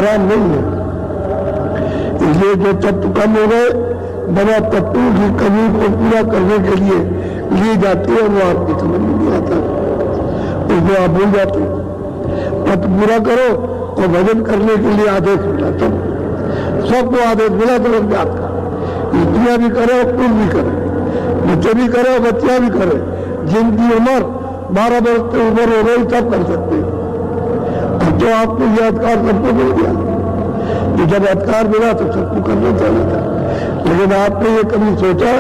आराम नहीं है। इसलिए जो तत्व कम हो गए, बना तत्वों की कमी को पूरा करने के लिए ली जाती है, वो आपकी समझ में नहीं आता, उसको आप भूल जाते हैं। तत्व पूरा करो और भजन करने के लिए आदेश मिला, तब सबको आदेश मिला तुरंत आपका, स्त्रियां भी करे और पुरुष भी करे, बच्चे भी करे और बच्चियां भी करे। जिनकी उम्र 12 वर्ष से ऊपर हो गई तब कर सकते हैं। अब तो आपको यह अधिकार सबको मिल गया, कि जब अधिकार मिला तो सबको करना चाहिए था। लेकिन आपने ये कभी सोचा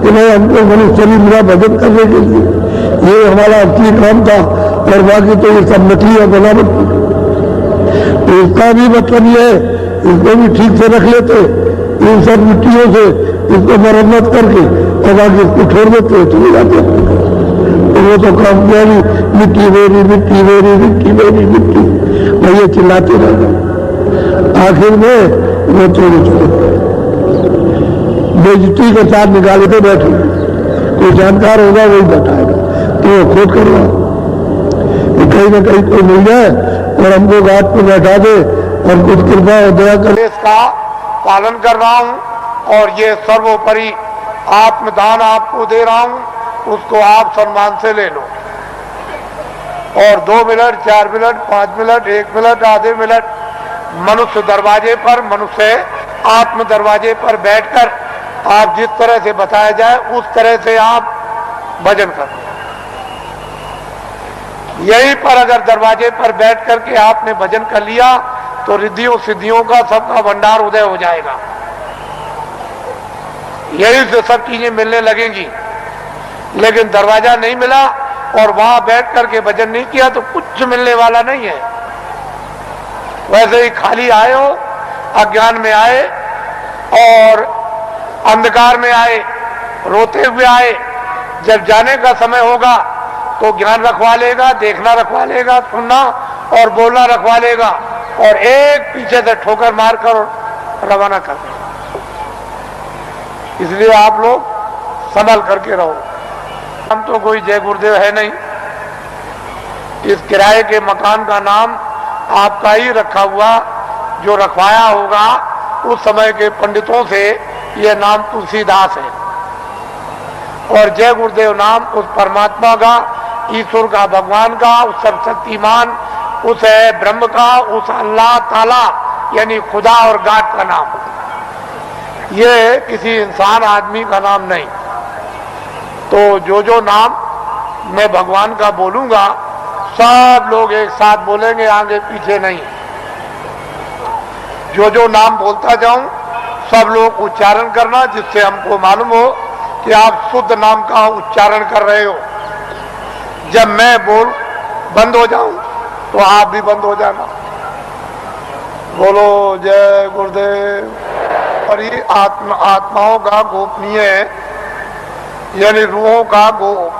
कि नहीं, हमको मनुष्य मेरा भजन करने के लिए ये हमारा असली काम था और बाकी तो ये सब नकली और बनावट थी। तो इसका भी मतलब ये है, इसको भी ठीक से रख लेते, इन सब मिट्टियों से इसको मरम्मत करके और बाकी इसको छोड़ देते, चले जाते। तो वो तो काम किया नहीं, मिट्टी मेरी मिट्टी मेरी मिट्टी मेरी मिट्टी, और ये चिल्लाते रह गए। आखिर में वो चोरी चले बेइज्जती के साथ निकाले के बैठे, कोई जानकार होगा वही बताएगा, तो वो खोद करवा कहीं ना कहीं कोई मिल जाए और हमको घाट पे बैठा दे और कुछ कृपा और दया करे। इसका पालन कर रहा हूं और ये सर्वोपरि आत्मदान आपको दे रहा हूं, उसको आप सम्मान से ले लो। और 2 मिनट 4 मिनट 5 मिनट 1 मिनट आधे मिनट मनुष्य दरवाजे पर, मनुष्य आत्म दरवाजे पर बैठकर आप जिस तरह से बताया जाए उस तरह से आप भजन करो। यहीं पर अगर दरवाजे पर बैठ करके आपने भजन कर लिया तो रिद्धियों सिद्धियों का सबका भंडार उदय हो जाएगा। यहीं से सब चीजें मिलने लगेंगी। लेकिन दरवाजा नहीं मिला और वहां बैठ करके भजन नहीं किया तो कुछ मिलने वाला नहीं है। वैसे ही खाली आए हो, अज्ञान में आए और अंधकार में आए, रोते हुए आए। जब जाने का समय होगा तो ज्ञान रखवा लेगा, देखना रखवा लेगा, सुनना और बोलना रखवा लेगा और एक पीछे से ठोकर मारकर रवाना कर देगा। इसलिए आप लोग संभल करके रहो। हम तो कोई जय गुरुदेव है नहीं, इस किराए के मकान का नाम आपका ही रखा हुआ, जो रखवाया होगा उस समय के पंडितों से, यह नाम तुलसीदास है। और जय गुरुदेव नाम उस परमात्मा का, ईश्वर का, भगवान का, उस सर्वशक्तिमान, उस ब्रह्म का, उस अल्लाह ताला यानी खुदा और गाड का नाम। ये किसी इंसान आदमी का नाम नहीं। तो जो नाम मैं भगवान का बोलूंगा सब लोग एक साथ बोलेंगे, आगे पीछे नहीं। जो नाम बोलता जाऊं सब लोग उच्चारण करना, जिससे हमको मालूम हो कि आप शुद्ध नाम का उच्चारण कर रहे हो। जब मैं बोल बंद हो जाऊं तो आप भी बंद हो जाना। बोलो जय गुरुदेव। और ये आत्माओं का गोपनीय यानी रूहों का गोप,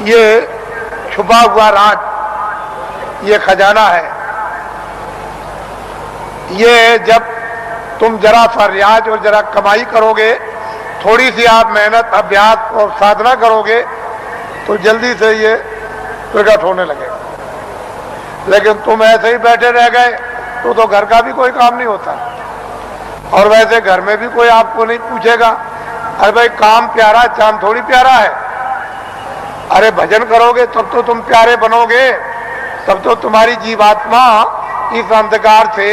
ये छुपा हुआ राज, ये खजाना है। ये जब तुम जरा सा रियाज और जरा कमाई करोगे, थोड़ी सी आप मेहनत अभ्यास और साधना करोगे तो जल्दी से ये प्रकट होने लगेगा। लेकिन तुम ऐसे ही बैठे रह गए तो घर का भी कोई काम नहीं होता। और वैसे घर में भी कोई आपको नहीं पूछेगा, अरे भाई काम प्यारा चांद थोड़ी प्यारा है। अरे भजन करोगे तब तो तुम प्यारे बनोगे, तब तो तुम्हारी जीवात्मा इस अंधकार से,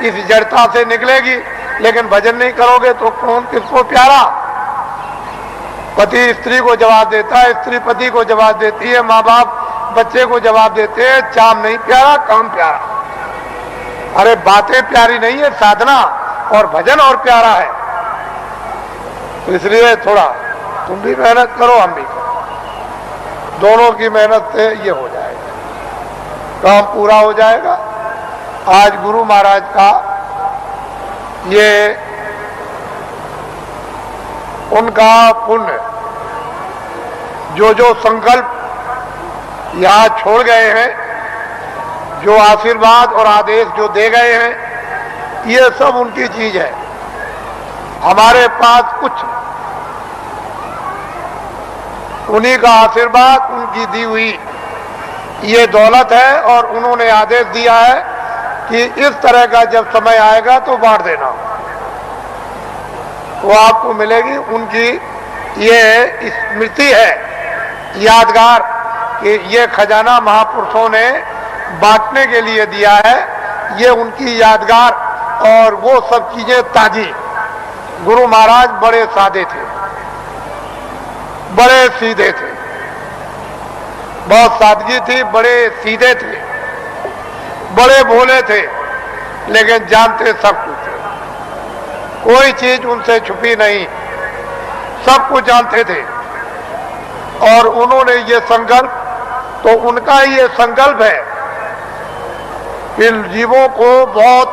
इस जड़ता से निकलेगी। लेकिन भजन नहीं करोगे तो कौन किसको प्यारा? पति स्त्री को जवाब देता है, स्त्री पति को जवाब देती है, माँ बाप बच्चे को जवाब देते हैं। चाम नहीं प्यारा, काम प्यारा। अरे बातें प्यारी नहीं है, साधना और भजन और प्यारा है। तो इसलिए थोड़ा तुम भी मेहनत करो, हम भी करो, दोनों की मेहनत से ये हो जाएगा, काम पूरा हो जाएगा। आज गुरु महाराज का ये उनका पुण्य, जो संकल्प यहाँ छोड़ गए हैं, जो आशीर्वाद और आदेश जो दे गए हैं, ये सब उनकी चीज है। हमारे पास कुछ उन्हीं का आशीर्वाद, उनकी दी हुई ये दौलत है और उन्होंने आदेश दिया है कि इस तरह का जब समय आएगा तो बांट देना, वो आपको मिलेगी। उनकी ये स्मृति है, यादगार, कि ये खजाना महापुरुषों ने बांटने के लिए दिया है, ये उनकी यादगार। और वो सब चीजें ताजी। गुरु महाराज बड़े सादे थे, बड़े सीधे थे, बहुत सादगी थी, बड़े सीधे थे, बड़े भोले थे, लेकिन जानते सब कुछ थे, कोई चीज उनसे छुपी नहीं, सब कुछ जानते थे। और उन्होंने ये संकल्प, तो उनका ये संकल्प है कि जीवों को बहुत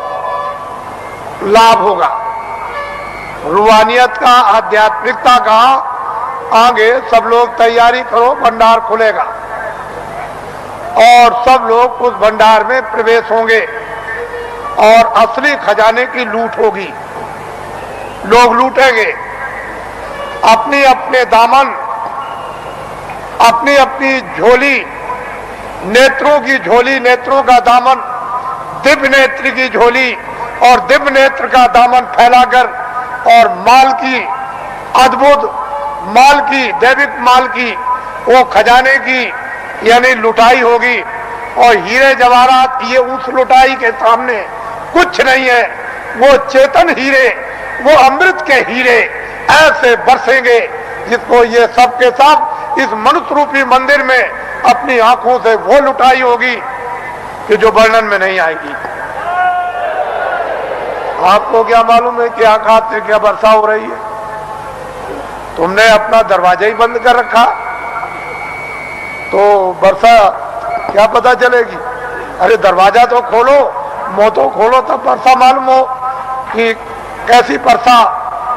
लाभ होगा, रूहानियत का, आध्यात्मिकता का। आगे सब लोग तैयारी करो, भंडार खुलेगा और सब लोग उस भंडार में प्रवेश होंगे और असली खजाने की लूट होगी। लोग लूटेंगे अपनी अपने दामन, अपनी अपनी झोली, नेत्रों की झोली, नेत्रों का दामन, दिव्य नेत्र की झोली और दिव्य नेत्र का दामन फैलाकर, और माल की, अद्भुत माल की, दैविक माल की, वो खजाने की यानी लुटाई होगी। और हीरे जवाहरात ये उस लुटाई के सामने कुछ नहीं है। वो चेतन हीरे, वो अमृत के हीरे ऐसे बरसेंगे जिसको ये सब के सब इस मनुष्य रूपी मंदिर में अपनी आंखों से वो लुटाई होगी कि जो वर्णन में नहीं आएगी। आपको क्या मालूम है कि आकाश से क्या वर्षा हो रही है? तुमने अपना दरवाजा ही बंद कर रखा, तो वर्षा क्या पता चलेगी? अरे दरवाजा तो खोलो, मुंह तो खोलो, तब वर्षा मालूम हो कि कैसी वर्षा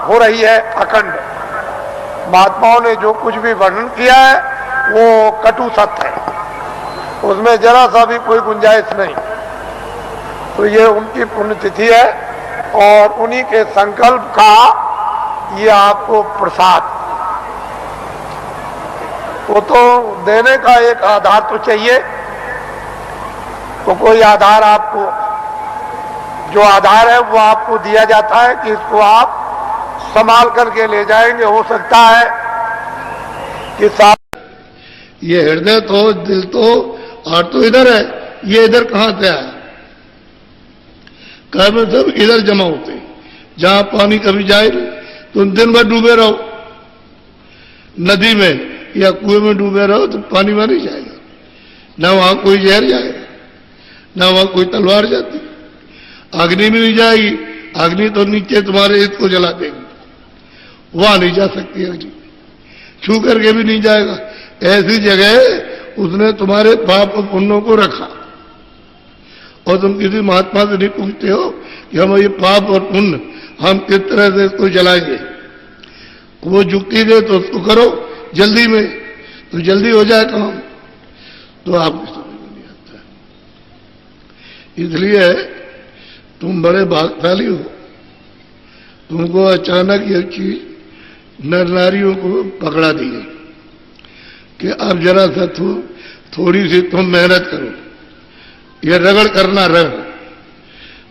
हो रही है अखंड। महात्माओं ने जो कुछ भी वर्णन किया है वो कटु सत्य है, उसमें जरा सा भी कोई गुंजाइश नहीं। तो ये उनकी पुण्यतिथि है और उन्हीं के संकल्प का ये आपको प्रसाद। वो तो देने का एक आधार तो चाहिए, तो कोई आधार आपको, जो आधार है वो आपको दिया जाता है कि इसको आप संभाल करके ले जाएंगे। हो सकता है कि साथ ये हृदय तो, दिल तो, हाथ तो इधर है, ये इधर कहां से आया? कर्म सब इधर जमा होते। जहां पानी कभी जाए तुम दिन भर डूबे रहो, नदी में या कुएं में डूबे रहो तो पानी में नहीं जाएगा, ना वहां कोई जहर जाएगा, ना वहां कोई तलवार जाती, अग्नि में नहीं जाएगी। अग्नि तो नीचे तुम्हारे इसको जला देगी, वहां नहीं जा सकती अग्नि, छू करके भी नहीं जाएगा। ऐसी जगह उसने तुम्हारे पाप और पुण्यों को रखा। और तुम किसी महात्मा से नहीं पूछते हो कि हम ये पाप और पुण्य हम किस तरह से इसको जलाएंगे। वो जुक्ति दे तो उसको करो जल्दी में, तो जल्दी हो जाए काम। तो आपको समझ में नहीं आता। इसलिए तुम बड़े भाग्यशाली हो, तुमको अचानक ये चीज नर नारियों को पकड़ा दी गई कि अब जरा सा थोड़ी सी तुम मेहनत करो, ये रगड़ करना, रगड़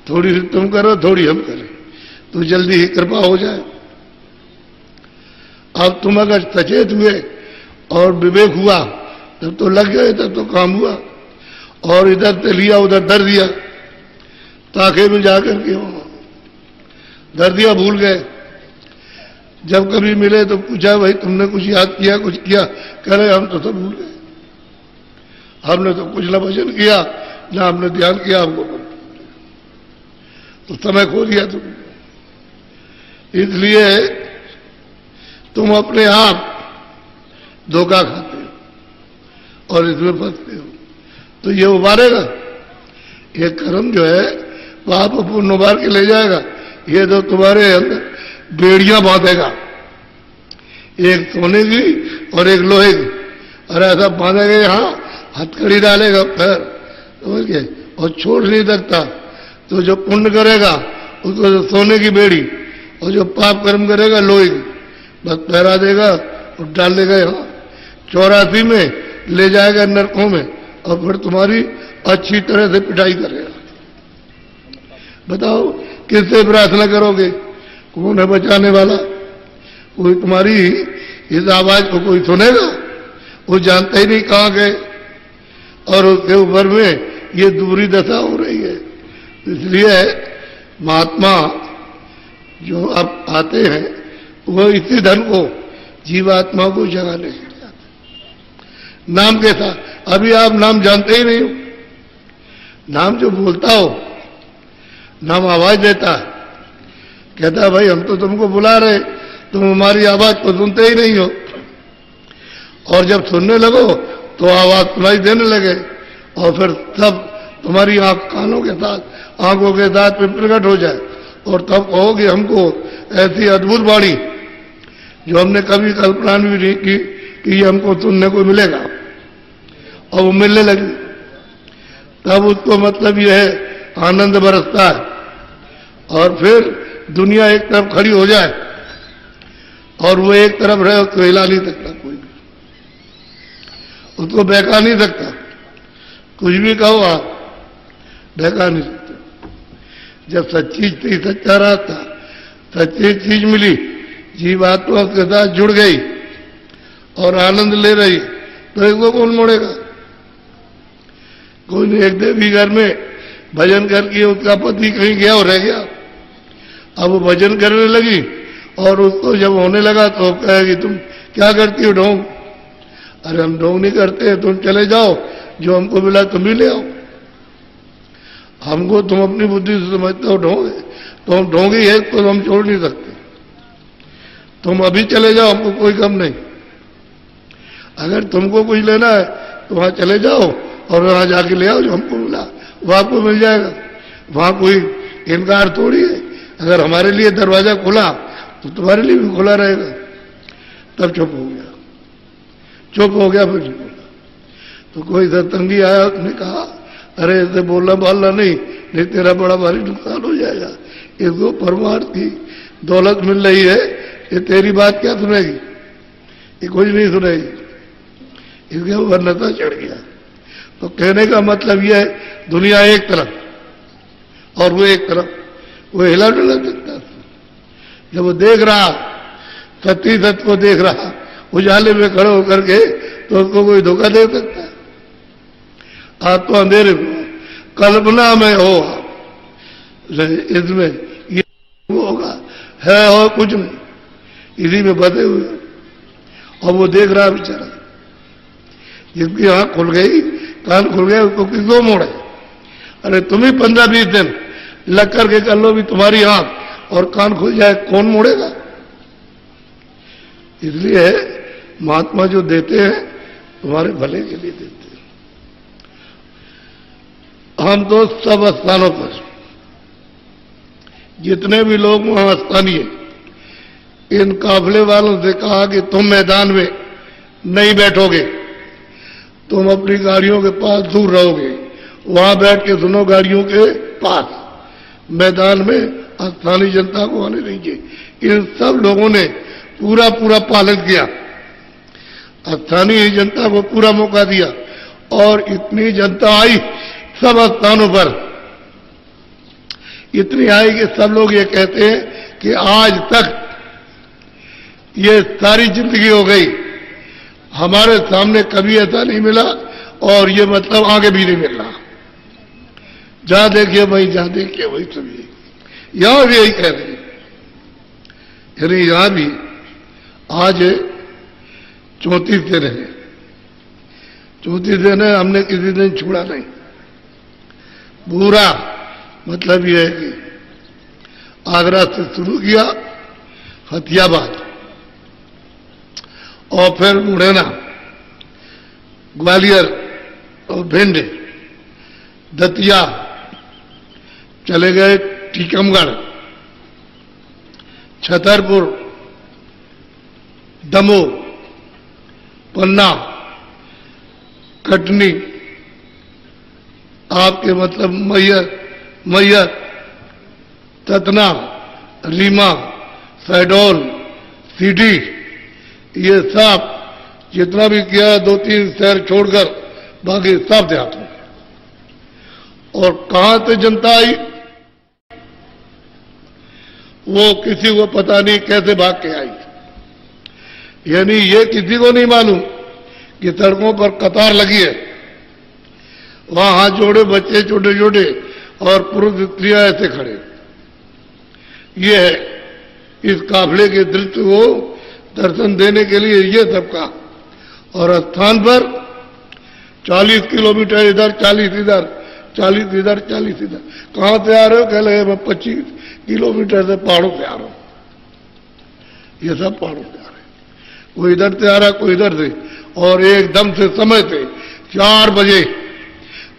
थोड़ी सी तुम करो, थोड़ी हम करें, तो जल्दी ही कृपा हो जाए। अब तुम अगर सचेत हुए और विवेक हुआ तब तो लग गए, तब तो काम हुआ। और इधर से लिया उधर दर दिया, ताके में जाकर के दर दिया, भूल गए। जब कभी मिले तो पूछा भाई तुमने कुछ याद किया, कुछ किया? कह रहे हम तो सब भूल गए, हमने तो कुछ न भजन किया ना हमने ध्यान किया, हमको तो समय खो दिया तुमने। इसलिए तुम अपने आप धोखा खाते हो और इसमें फंसते हो। तो ये उबारेगा, ये कर्म जो है पाप पुण्य उबार के ले जाएगा। ये तो तुम्हारे अंदर बेड़ियां बांधेगा, एक सोने की और एक लोहे की, और ऐसा बांधेगा यहां, हथकड़ी डालेगा पैर, समझ गए, और छोड़ नहीं सकता। तो जो पुण्य करेगा उसको जो सोने की बेड़ी, और जो पाप कर्म करेगा लोहे की, बस पहरा देगा और डाल देगा यहाँ 84 में, ले जाएगा नरकों में और फिर तुम्हारी अच्छी तरह से पिटाई करेगा। बताओ किससे प्रार्थना करोगे? कौन है बचाने वाला? कोई तुम्हारी इस आवाज को कोई सुनेगा? वो जानता ही नहीं कहां गए, और उसके ऊपर में ये दूरी दशा हो रही है। इसलिए महात्मा जो अब आते हैं वो इसी धन को जीवात्मा को जगाने के लिए आते। नाम कैसा? अभी आप नाम जानते ही नहीं हो। नाम जो बोलता हो, नाम आवाज देता है, कहता है भाई हम तो तुमको बुला रहे, तुम हमारी आवाज को सुनते ही नहीं हो, और जब सुनने लगो तो आवाज सुनाई देने लगे, और फिर तब तुम्हारी कानों के साथ, आंखों के साथ में प्रकट हो जाए, और तब कहोगे हमको ऐसी अद्भुत वाणी जो हमने कभी कल्पना भी नहीं की कि ये हमको सुनने को मिलेगा, और वो मिलने लगे। तब उसको मतलब यह है आनंद बरसता है, और फिर दुनिया एक तरफ खड़ी हो जाए और वो एक तरफ रहे, उसको हिला नहीं सकता कोई भी, उसको बहका नहीं सकता। कुछ भी कहो आप, बहका नहीं सकते। जब सच्ची थी, सच्चा रास्ता, सच्ची चीज मिली, जीवात्मा उसके साथ जुड़ गई और आनंद ले रही, तो इसको कौन मोड़ेगा? कोई नहीं। एक देवी घर में भजन करके उसका पति कहीं गया और रह गया, अब वो भजन करने लगी, और उसको जब होने लगा तो कहेगी तुम क्या करती हो ढोंग? अरे हम ढोंग नहीं करते, तुम चले जाओ, जो हमको मिला तुम ही ले आओ। हमको तुम अपनी बुद्धि से समझते हो ढोंग है, तो हम ढोंग ही है, तो हम छोड़ नहीं सकते। तुम अभी चले जाओ, हमको कोई कम नहीं। अगर तुमको कुछ लेना है तो वहां चले जाओ और वहां जाके ले आओ जो हमको मिला, वो आपको मिल जाएगा। वहां कोई इनकार थोड़ी है। अगर हमारे लिए दरवाजा खुला तो तुम्हारे लिए भी खुला रहेगा। तब चुप हो गया, चुप हो गया, फिर चुप हो गया। तो कोई सत्संगी आया, उसने कहा अरे ऐसे बोलना बोलना नहीं तेरा बड़ा भारी नुकसान हो जाएगा। इसको परमार्थ की दौलत मिल रही है, ये तेरी बात क्या सुनेगी? ये कुछ नहीं सुनेगी। इसके ऊपर नशा चढ़ गया। तो कहने का मतलब यह है, दुनिया एक तरफ और वो एक तरफ, वो हिला डुला सकता। जब वो देख रहा, सत्य सत्य को देख रहा, उजाले में खड़े होकर के, तो उसको कोई धोखा दे सकता है? आप तो अंधेरे में, कल्पना में हो, इसमें ये होगा है और कुछ नहीं, इसी में बधे हुए। और वो देख रहा बेचारा, जिसकी आंख खुल गई, कान खुल गए, उसको किसको मोड़े? अरे तुम ही 15-20 दिन लग करके कर लो भी, तुम्हारी आंख और कान खुल जाए, कौन मोड़ेगा? इसलिए महात्मा जो देते हैं तुम्हारे भले के लिए देते हैं। हम तो सब स्थानों पर, जितने भी लोग वहां स्थानीय, इन काफले वालों से कहा कि तुम मैदान में नहीं बैठोगे, तुम अपनी गाड़ियों के पास दूर रहोगे, वहां बैठ के सुनो गाड़ियों के पास, मैदान में स्थानीय जनता को आने दीजिए। इन सब लोगों ने पूरा पूरा पालन किया, स्थानीय जनता को पूरा मौका दिया, और इतनी जनता आई सब स्थानों पर, इतनी आई कि सब लोग ये कहते हैं कि आज तक ये सारी जिंदगी हो गई, हमारे सामने कभी ऐसा नहीं मिला, और ये मतलब आगे भी नहीं मिलना। जहां देखिए वही, जहां देखिए वही सुनिए। यहां भी यही कह रहे हैं, यानी यहां भी आज 34 दिन है, 34 दिन है, हमने किसी दिन छोड़ा नहीं। पूरा मतलब यह है कि आगरा से शुरू किया, फतेहाबाद, और फिर मुरैना, ग्वालियर और भिंड, दतिया, चले गए टीकमगढ़, छतरपुर, दमोह, पन्ना, कटनी, आपके मतलब मैयर, सतना, रीमा, शहडोल, सीधी, ये सब जितना भी किया 2-3 शहर छोड़कर बाकी सब देहातों में। और कहां से जनता आई वो किसी को पता नहीं, कैसे भाग के आई। यानी ये किसी को नहीं मालूम कि सड़कों पर कतार लगी है, वहां हाथ जोड़े बच्चे छोटे छोटे और पुरुष स्त्रियां ऐसे खड़े। ये है इस काफिले के दृश्य को दर्शन देने के लिए ये सबका। और स्थान पर 40 किलोमीटर इधर, 40 इधर, 40 इधर, 40 इधर। कहां से आ रहे हो? कह लगे मैं 25 किलोमीटर से पहाड़ों से आ रहा हूं। ये सब पहाड़ों से आ रहे हैं, कोई इधर से आ रहा, कोई इधर से। और एकदम से समय से 4 बजे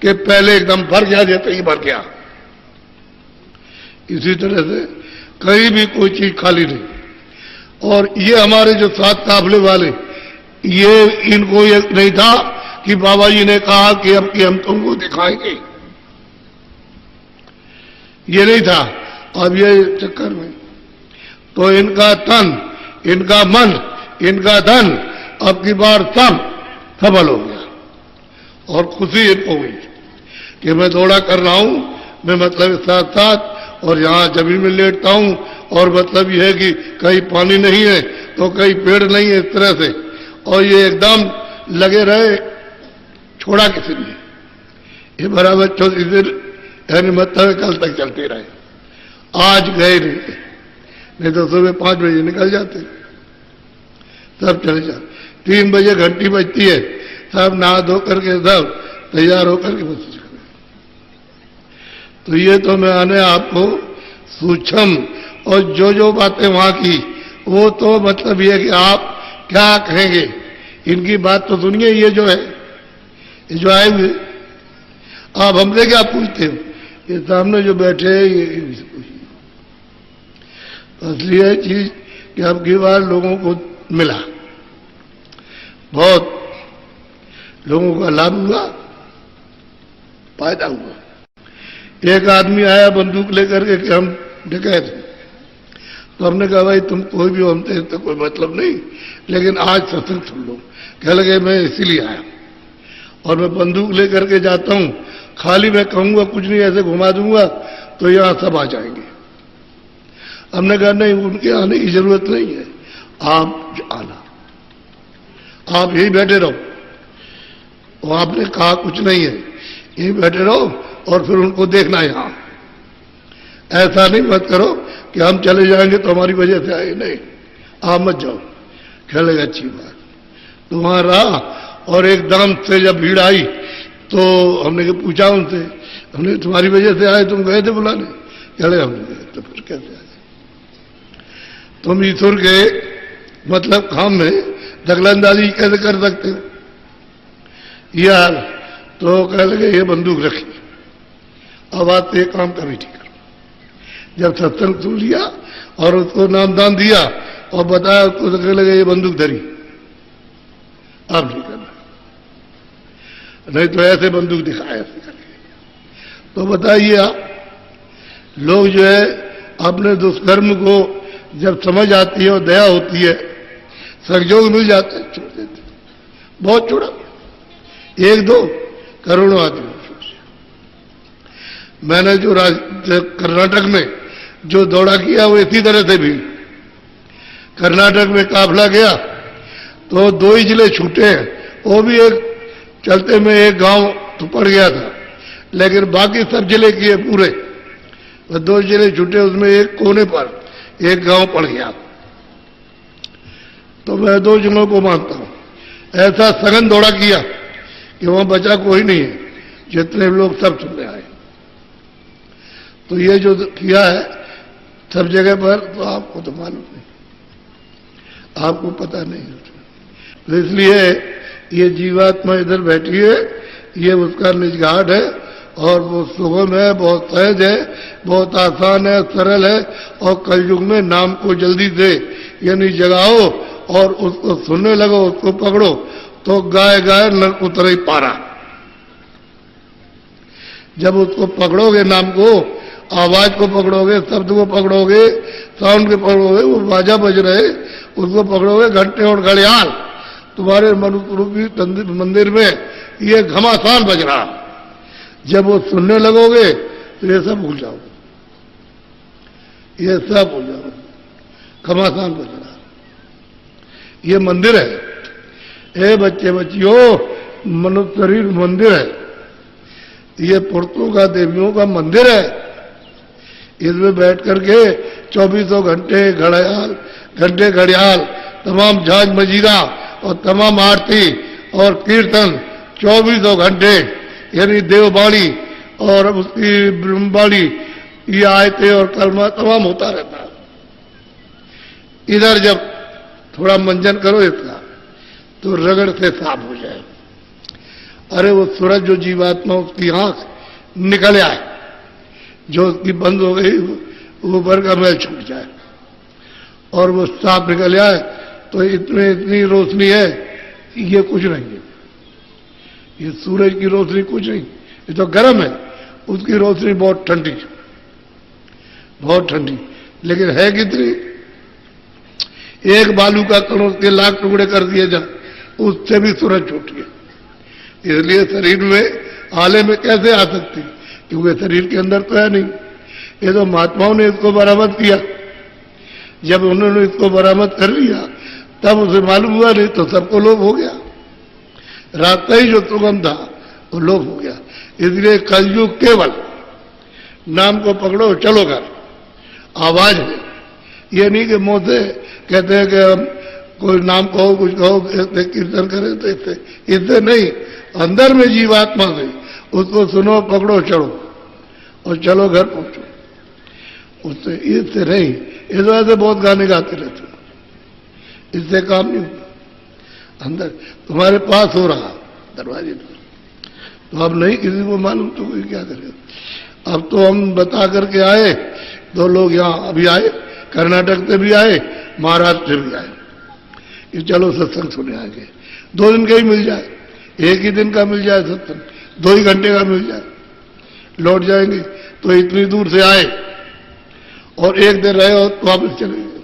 के पहले एकदम भर गया, जैसे ही भर गया। इसी तरह से कहीं भी कोई चीज खाली नहीं। और ये हमारे जो 7 काफिले वाले, ये इनको ये नहीं था कि बाबा जी ने कहा कि अब कि हम तुमको दिखाएंगे, ये नहीं था। अब ये चक्कर में तो इनका तन, इनका मन, इनका धन अब की बार सब सफल हो गया। और खुशी इनको हुई कि मैं दौड़ा कर रहा हूं, मैं मतलब साथ साथ, और यहां जमीन में लेटता हूं। और मतलब यह है कि कहीं पानी नहीं है तो कहीं पेड़ नहीं है, इस तरह से। और ये एकदम लगे रहे, छोड़ा किसी ने। ये बराबर 24 दिन यानी मतलब कल तक चलते रहे। आज गए नहीं तो सुबह 5 बजे निकल जाते, सब चले जाते। 3 बजे घंटी बजती है, सब नहा धो करके सब तैयार होकर के बस। तो ये तो मैंने आपको सूक्ष्म और जो बातें वहां की, वो तो मतलब ये कि आप क्या कहेंगे। इनकी बात तो सुनिए। ये जो है, ये जो आए हुए, आप हमसे क्या पूछते हो? ये सामने जो बैठे हैं ये पूछिए। असली है चीज कि अब की बार लोगों को मिला, बहुत लोगों का लाभ हुआ, फायदा हुआ। एक आदमी आया बंदूक लेकर के कि हम डकैत हैं। तो हमने कहा भाई तुम कोई भी हो, हमसे तो कोई मतलब नहीं, लेकिन आज सत्संग सुन लो। कह लगे मैं इसीलिए आया और मैं बंदूक लेकर के जाता हूं, खाली मैं कहूंगा कुछ नहीं, ऐसे घुमा दूंगा तो यहां सब आ जाएंगे। हमने कहा नहीं, उनके आने की जरूरत नहीं है, आप आना, आप यही बैठे रहो। और आपने कहा कुछ नहीं है, यही बैठे रहो और फिर उनको देखना यहां। ऐसा नहीं मत करो कि हम चले जाएंगे तो हमारी वजह से आए, नहीं, आप मत जाओ। खेलेगा अच्छी बात। तो वहां रहा और एकदम से जब भीड़ आई तो हमने पूछा उनसे, हमने तुम्हारी वजह से आए, तुम गए थे बुलाने? चले हमने गए। तो फिर कैसे आए? तुम ईश्वर के मतलब काम में दखलंदाजी कैसे कर सकते हो यार? तो कह लगे ये बंदूक रखी, अब आज से काम कभी ठीक करो। जब सत्संग सुन लिया और उसको नामदान दिया और बताया उसको, तो कह लगे ये बंदूक धरी, अब नहीं करना, नहीं तो ऐसे बंदूक दिखाया ऐसे करके। तो बताइए आप, लोग जो है अपने दुष्कर्म को जब समझ आती है और दया होती है, सहयोग मिल जाता है, छोड़ देते। बहुत छोड़ा, 1-2 करोड़ों आदमी। मैंने जो कर्नाटक में जो दौड़ा किया वो इसी तरह से भी। कर्नाटक में काफिला गया तो 2 ही जिले छूटे हैं, वो भी एक चलते में एक गांव तो पड़ गया था, लेकिन बाकी सब जिले किए पूरे। 2 जिले छूटे, उसमें एक कोने पर एक गांव पड़ गया। तो मैं 2 जिलों को मानता हूं। ऐसा सघन दौड़ा किया कि वहां बचा कोई नहीं है, जितने लोग सब सुनने आए। तो ये जो किया है सब जगह पर, तो आपको तो मालूम नहीं, आपको पता नहीं। तो इसलिए ये जीवात्मा इधर बैठी है, ये उसका निज घाट है और वो सुगम है, बहुत सहज है, बहुत आसान है, सरल है। और कलयुग में नाम को जल्दी से यानी जगाओ और उसको सुनने लगो, उसको पकड़ो, तो गाय गाय नर उतरे पारा। जब उसको पकड़ोगे, नाम को, आवाज को पकड़ोगे, शब्द को पकड़ोगे, साउंड को पकड़ोगे, वो बाजा बज रहे, उसको पकड़ोगे, घंटे और घड़ियाल तुम्हारे मनुष्य रूपी मंदिर में ये घमासान बज रहा। जब वो सुनने लगोगे तो ये सब भूल जाओगे, ये सब भूल जाओगे। घमासान बज रहा, ये मंदिर है। बच्चे बच्चियों, मनुष्य शरीर मंदिर है। ये पुरतों का, देवियों का मंदिर है। इसमें बैठ करके 24 घंटे घड़ियाल, तमाम झांझ मजीरा और तमाम आरती और कीर्तन 24 घंटे, यानी देववाणी और उसकी ब्रह्मवाणी, ये आयते और कलमा तमाम होता रहता है। इधर जब थोड़ा मंजन करो इसका तो रगड़ से साफ हो जाए। अरे वो सूरज जो जीवात्मा, उसकी आंख निकल आए, जो उसकी बंद हो गई, ऊपर का मैल छूट जाए और वो साफ निकल आए, तो इतनी रोशनी है, ये कुछ नहीं है। ये सूरज की रोशनी कुछ नहीं, ये तो गर्म है, उसकी रोशनी बहुत ठंडी, बहुत ठंडी। लेकिन है कितनी? एक बालू का कण उसके लाख टुकड़े कर दिए जाए, उससे भी सूरज छूट गया। इसलिए शरीर में आले में कैसे आ सकती, क्योंकि शरीर के अंदर तो है नहीं। ये तो महात्माओं ने इसको बरामद किया। जब उन्होंने इसको बरामद कर लिया तब उसे मालूम हुआ, नहीं तो सबको लोभ हो गया। रास्ता ही जो सुगम था वो लोभ हो गया। इसलिए कलयुग केवल नाम को पकड़ो, चलो घर, आवाज है। ये नहीं कि मुंह से कहते हैं कि हम कोई नाम कहो, कुछ कहो, कीर्तन करें, तो इससे नहीं, अंदर में जीवात्मा से उसको सुनो, पकड़ो, चढ़ो और चलो घर पहुंचो। उससे इससे नहीं। इस वजह से बहुत गाने गाते रहते, इससे काम नहीं होता। अंदर तुम्हारे पास हो रहा दरवाजे पर, तो अब नहीं किसी को मालूम, तो कोई क्या करेगा। अब तो हम बता करके आए, 2 लोग यहाँ अभी आए, कर्नाटक से भी आए, महाराष्ट्र से भी आए, कि चलो सत्संग सुने आगे। 2 दिन का ही मिल जाए, एक ही दिन का मिल जाए सत्संग, 2 ही घंटे का मिल जाए, लौट जाएंगे। तो इतनी दूर से आए और 1 दिन रहे और वापस चले गए,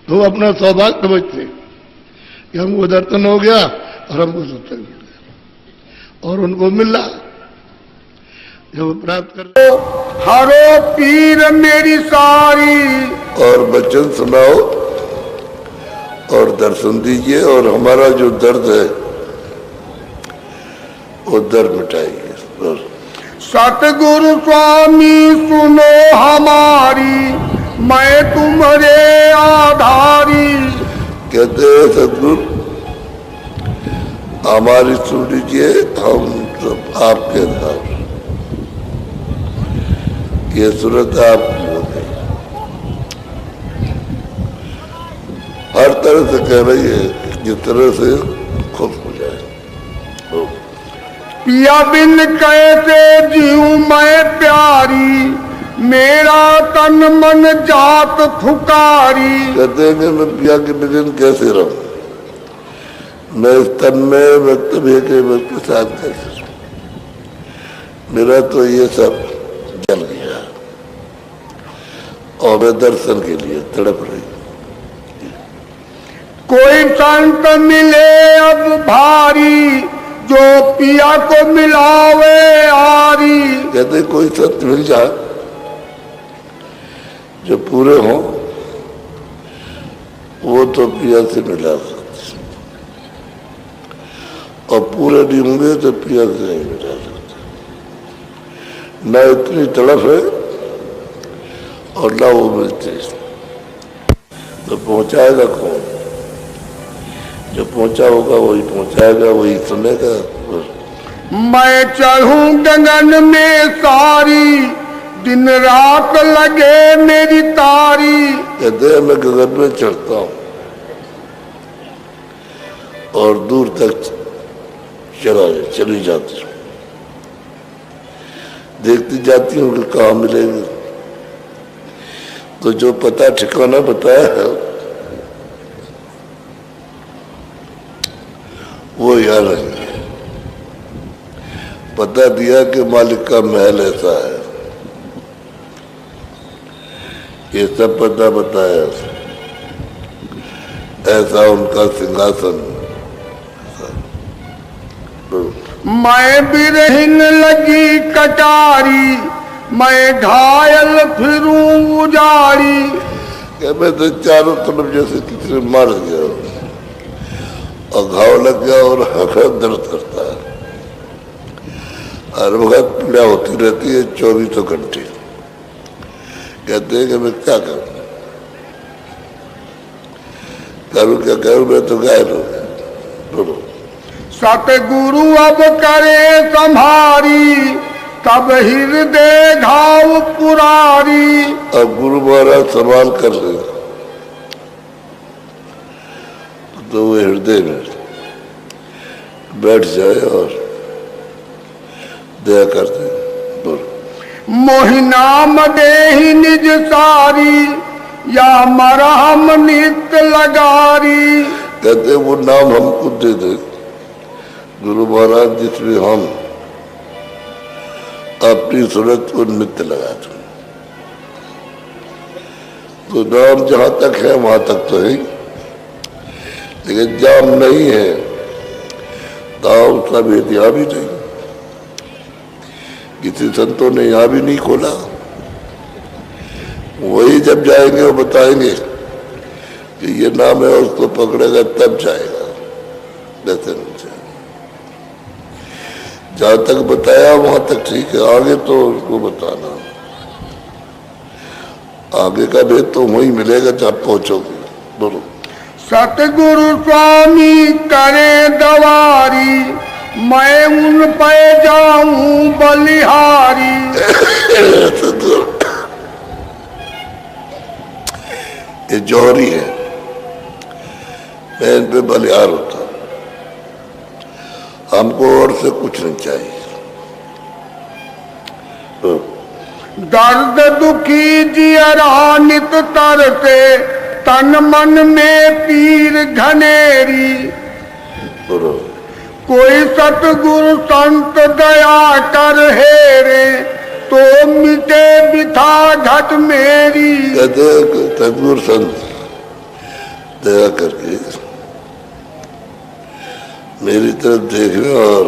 तो अपना सौभाग्य समझते कि हमको दर्शन हो गया और हमको सत्संग मिल गया, और उनको मिल रहा जब प्राप्त कर। हरो पीर मेरी सारी, और वचन सुनाओ और दर्शन दीजिए, और हमारा जो दर्द है वो दर्द मिटाइए। सतगुरु स्वामी सुनो हमारी, मैं तुम्हारे आधारी। कहते हैं सतगुरु हमारी सुन लीजिए, हम सब आपके आधार। ये सूरत आपकी हो गई, हर तरह से कह रही है, जिस तरह से खुश हो जाए। पिया बिन कैसे जीऊं मैं प्यारी, मेरा तन मन जात फुकारी। कहते हैं कि मैं पिया के बिन कैसे रहूं, मैं इस तन में व्यक्त भी के व्यक्त के साथ कैसे रहूं, मेरा तो ये सब जल गया और मैं दर्शन के लिए तड़प रही। कोई संत मिले अब भारी, जो पिया को मिलावे आरी। कहते कोई संत मिल जाए जो पूरे हों, वो तो पिया से मिला सकते, और पूरे नहीं होंगे तो पिया से नहीं मिला सकते। न इतनी तड़फ है और न वो मिलते, तो पहुंचाएगा कौन? जो पहुंचा होगा वही पहुंचाएगा, वही सुनेगा। मैं चढ़ूं गगन में सारी, दिन रात लगे मेरी तारी। कहते हैं मैं गगन में चढ़ता हूं और दूर तक चली जाती हूँ, देखती जाती हूँ कि कहाँ मिलेगी। तो जो पता ठिकाना बताया है वो यार नहीं, पता दिया कि मालिक का महल ऐसा है, ये सब पता बताया, ऐसा उनका सिंहासन। मैं बिरहिन लगी कटारी, मैं घायल फिरूं उजाड़ी। मैं तो चारों तरफ जैसे किसी मर गया और घाव लग गया और हकड़त दर्द करता है, हर वक्त पीड़ा होती रहती है 24 घंटे। कहते हैं कि मैं क्या करूं क्या करूं, मैं तो घायल हो गया। बोलो सतगुरु अब करे संभारी, तब हृदय घाव पुरारी। अब गुरु महाराज सवाल कर रहे तो वो हृदय में बैठ जाए और दया करते। बोलो मोहिनाम देहि निज सारी, या मरहम नित्य लगारी। कहते वो नाम हमको दे दे गुरु महाराज, जिसमें हम अपनी सूरत को नित्य लगा दें। तो नाम जहां तक है वहां तक तो है, लेकिन जाम नहीं है दाम सब यहाँ भी नहीं। किसी संतों ने यहाँ भी नहीं खोला, वही जब जाएंगे वो बताएंगे कि ये नाम है, उसको पकड़ेगा तब जाएगा। वैसे नहीं जाएगा, जहां तक बताया वहां तक ठीक है, आगे तो उसको बताना। आगे का भेद तो वही मिलेगा जहां पहुंचोगे। बोलो सतगुरु स्वामी करे दवारी, मैं उन पे जाऊं बलिहारी। ये जौहरी है, मैं इन पे बलिहार होता। हमको और से कुछ नहीं चाहिए। दर्द दुखी जियरा नित तरसे, तन मन में पीर घनेरी। कोई सतगुरु संत दया कर हेरे, तो मिटे बिथा घट मेरी। कहते सतगुरु संत दया करके मेरी तरफ देखने और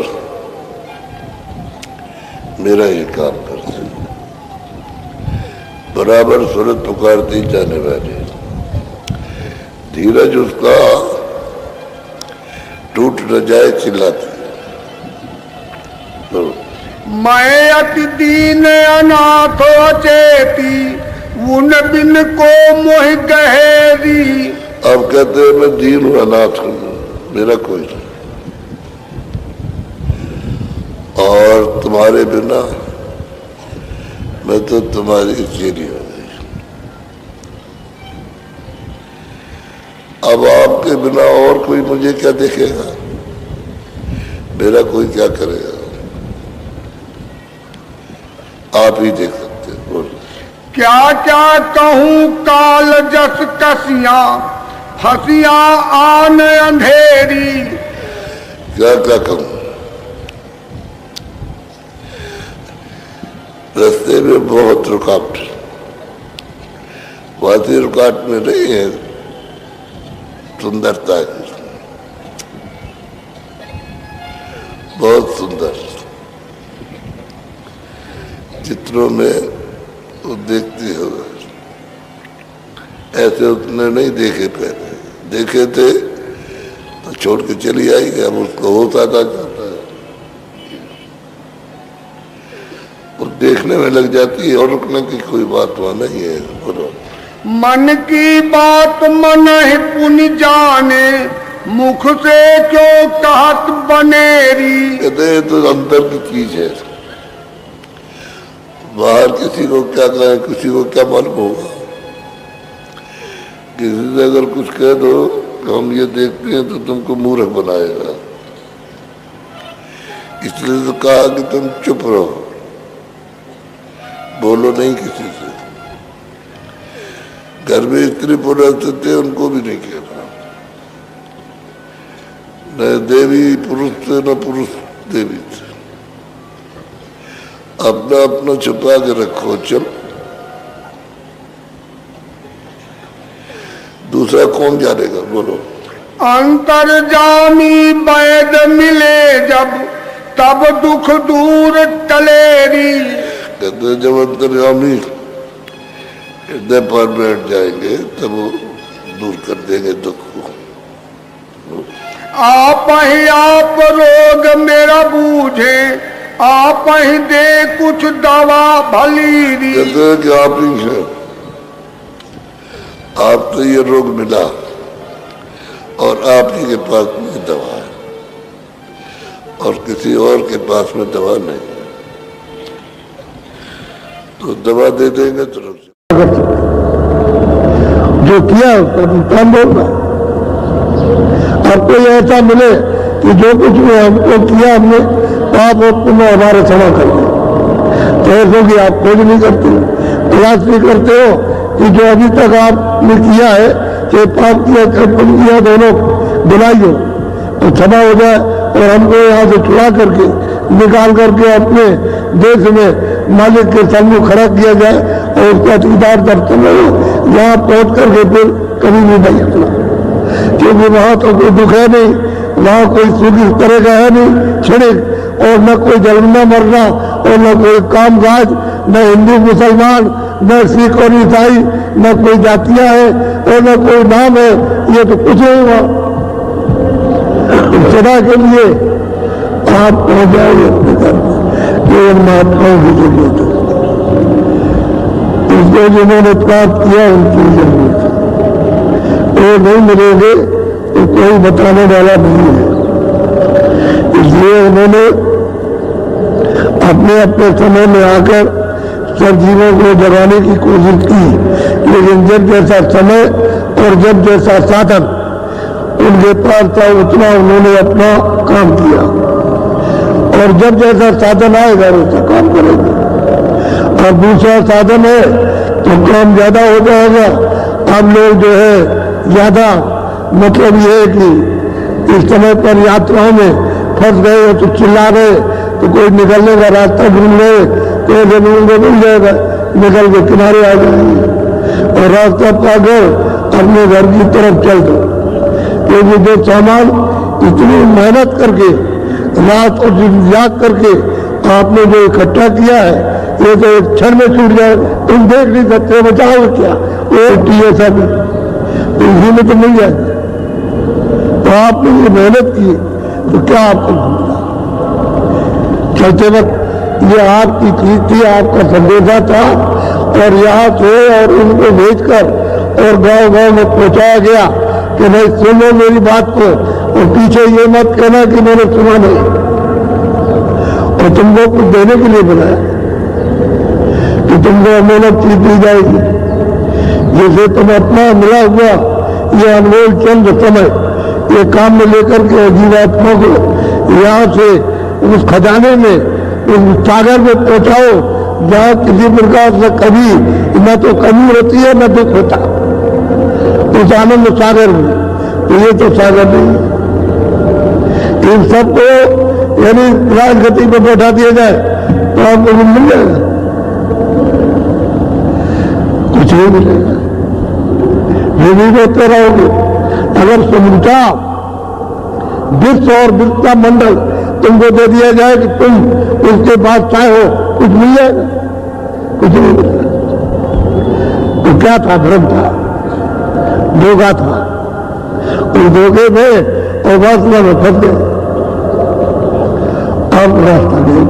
मेरा ही काम करते, बराबर सूरत पुकारती जाने वाले। धीरज उसका टूट न जाए चिल्लाती। तो मैं अति दीन अनाथ चेती, उन बिन को मोह गहेरी। अब कहते हैं मैं दीन हूं, अनाथ हूं, मेरा कोई नहीं, और तुम्हारे बिना मैं तो तुम्हारी चेरी हो गई। अब आपके बिना और कोई मुझे क्या देखेगा, मेरा कोई क्या करेगा, आप ही देख सकते हैं। बोलो क्या क्या कहूँ काल जस कसियां, फसियां आन अंधेरी। क्या क्या कहूँ, रास्ते में बहुत रुकावट, वादी रुकावट में नहीं है, सुंदरता है, बहुत सुंदर। चित्रों में वो देखती हो, ऐसे उसने नहीं देखे, पहले देखे थे तो छोड़ के चली आई, अब उसको होता जाता है, और देखने में लग जाती है, और रुकने की कोई बात वहां नहीं है। बोलो मन की बात मन ही पुनि जाने, मुख से क्यों कहत बनेरी। कहते हैं तो अंदर की चीज है, बाहर किसी को क्या कहें, किसी को क्या मालूम होगा। किसी से अगर कुछ कह दो कि हम ये देखते हैं तो तुमको मूर्ख बनाएगा, इसलिए तो कहा कि तुम चुप रहो, बोलो नहीं किसी से। घर में स्त्री पुरुष थे, उनको भी नहीं कहना, न देवी पुरुष थे न पुरुष देवी थे। अपना अपना छुपा के रखो, चलो। दूसरा कौन जानेगा, बोलो। अंतर्जामी वैद मिले जब, तब दुख दूर टलेरी। कहते जब अंतर्यामी हृदय पर बैठ जाएंगे तब वो दूर कर देंगे दुख को। आप ही आप रोग मेरा बूझे, आप ही दे कुछ दवा भली। कहते हैं कि आप ही हैं, आप तो ये रोग मिला और आप ही के पास में दवा है और किसी और के पास में दवा नहीं है, तो दवा दे देंगे तुरंत। जो किया काम बोलना। अब कोई ऐसा मिले कि जो कुछ हमको किया हमने पाप और पुण्य हमारे क्षमा कर दे, तो ऐसे कि आप खोज नहीं करते, प्रयास नहीं करते हो कि जो अभी तक आपने किया है, चाहे पाप किया चाहे पुण्य किया, दोनों बुलाइए तो क्षमा हो जाए और हमको यहाँ से छुड़ा करके निकाल करके अपने देश में मालिक के सम्मुख खड़ा किया जाए और उसका ठेकेदार दफ्तर में यहाँ पहुंच करके फिर कभी भी नहीं अपना, क्योंकि वहां तो कोई दुख है नहीं, वहां कोई सुख इस तरह का है नहीं छिड़क, और न कोई जलना मरना और न कोई काम काज, न हिंदू मुसलमान, न सिख और ईसाई, न कोई जातियां हैं और न कोई नाम है, ये तो कुछ नहीं हुआ। सदा के लिए आप पहुंच जाएंगे अपने घर में, केवल महात्माओं की जरूरत है, इसको जिन्होंने प्राप्त किया उनकी जरूरत है, वो नहीं मिलेंगे तो कोई बताने वाला नहीं है। इसलिए उन्होंने अपने अपने समय में आकर सब जीवों को जगाने की कोशिश की, लेकिन जब जैसा समय और जब जैसा साधन उनके पास था उतना उन्होंने अपना काम किया, और जब जैसा साधन आएगा वैसा काम करेंगे। और दूसरा साधन है तो काम ज्यादा हो जाएगा। अब लोग जो है ज्यादा, मतलब ये है कि इस समय पर यात्राओं में फंस गए तो चिल्ला रहे, तो कोई निकलने का रास्ता ढूंढ रहे तो जमीन को मिल जाएगा, निकल के किनारे आ जाएंगे और रास्ता पाकर अपने घर की तरफ चल दो, क्योंकि जो सामान इतनी मेहनत करके रात और दिन जाग करके आपने जो इकट्ठा किया है, ये तो एक क्षण में छूट जाए, तुम देख नहीं सकते, बचाओ क्या वो ऐसा भी तो इसी में तो मिल जाए। तो आपने ये मेहनत की तो क्या आपको मिला? चलते वक्त ये आपकी चीज थी, आपका संदेशा था, और यहाँ से और इनको भेजकर और गांव गांव में पहुंचाया गया कि भाई सुनो मेरी बात को, और पीछे ये मत कहना कि मैंने सुना नहीं, और तुमको कुछ देने के लिए बुलाया कि तुमको अमूलक चीज दी जाएगी, जैसे तुम अपना मिला हुआ ये अनमोल चंद समय ये काम में लेकर के जीवात्मा को यहाँ से उस खजाने में, उस सागर में पहुंचाओ जहाँ किसी प्रकार से कभी न तो कमी होती है न दुख होता, उस आनंद सागर में। तो ये तो सागर नहीं, इन सबको यानी राजगति पर बैठा दिया जाए तो आपको मिल जाएगा, कुछ नहीं मिलेगा, ये भी होते रहोगे। अगर समूचा विश्व और विश्व मंडल तुमको दे दिया जाए कि तुम उसके पास चाहे हो, कुछ मिल जाएगा, कुछ नहीं मिलेगा। तो क्या था? भ्रम था, धोखा था, उस धोखे में और वासना में फंस गए, अब रास्ता नहीं।